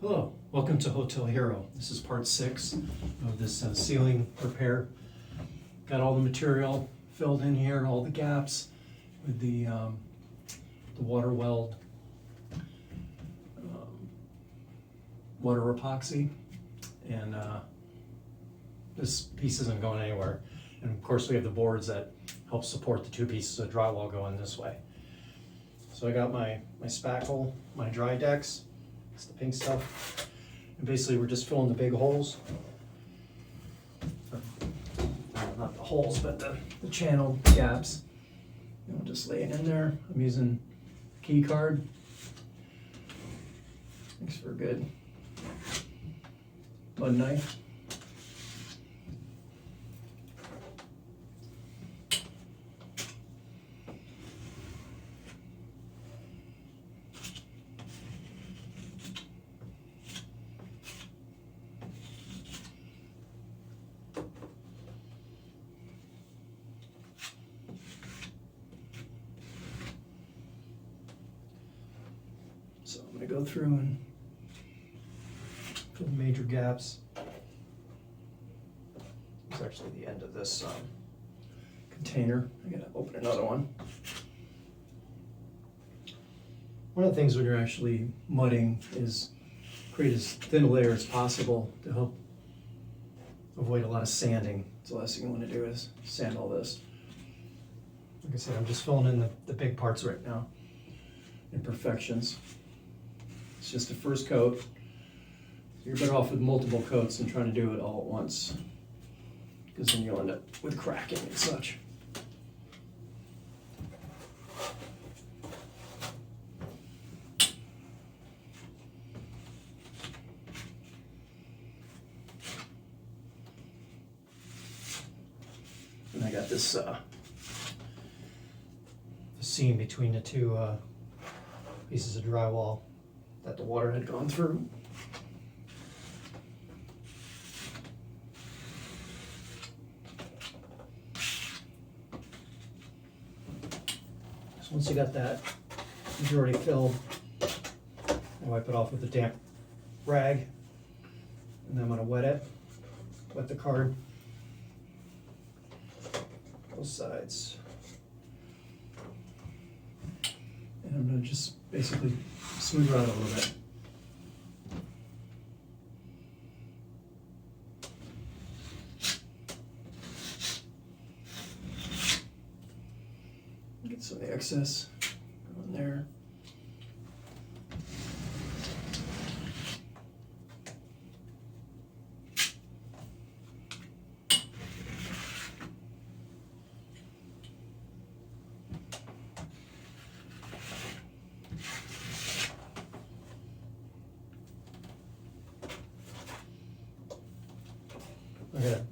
Hello, welcome to Hotel Hero. This is part 6 of this ceiling repair. Got all the material filled in here, all the gaps with the water weld, water epoxy, and this piece isn't going anywhere. And of course we have the boards that help support the 2 pieces of drywall going this way. So I got my spackle, my Dry Dex. It's the pink stuff. And basically we're just filling the big holes. Not the holes, but the channel gaps. And we'll just lay it in there. I'm using a key card. Makes for a good mud knife. So I'm going to go through and fill the major gaps. It's actually the end of this container. I got to open another one. One of the things when you're actually mudding is create as thin a layer as possible to help avoid a lot of sanding. So the last thing you want to do is sand all this. Like I said, I'm just filling in the big parts right now, imperfections. It's just the first coat. So you're better off with multiple coats than trying to do it all at once, because then you'll end up with cracking and such. And I got this the seam between the 2 pieces of drywall that the water had gone through. So once you got that majority filled, I wipe it off with a damp rag, and then I'm going to wet the card, both sides. And I'm going to just basically smooth her out a little bit. Get some of the excess on there.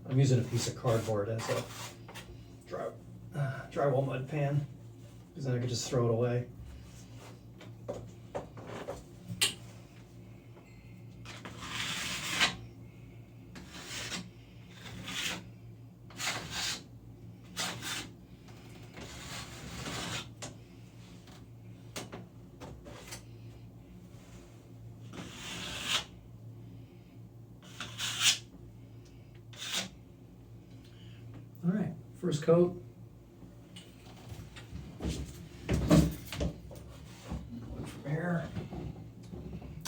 I'm using a piece of cardboard as a drywall mud pan, because then I could just throw it away. All right, first coat. One from here.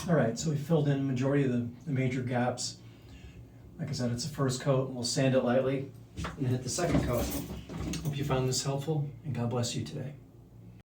All right, so we filled in the majority of the major gaps. Like I said, it's the first coat, and we'll sand it lightly and hit the second coat. Hope you found this helpful, and God bless you today.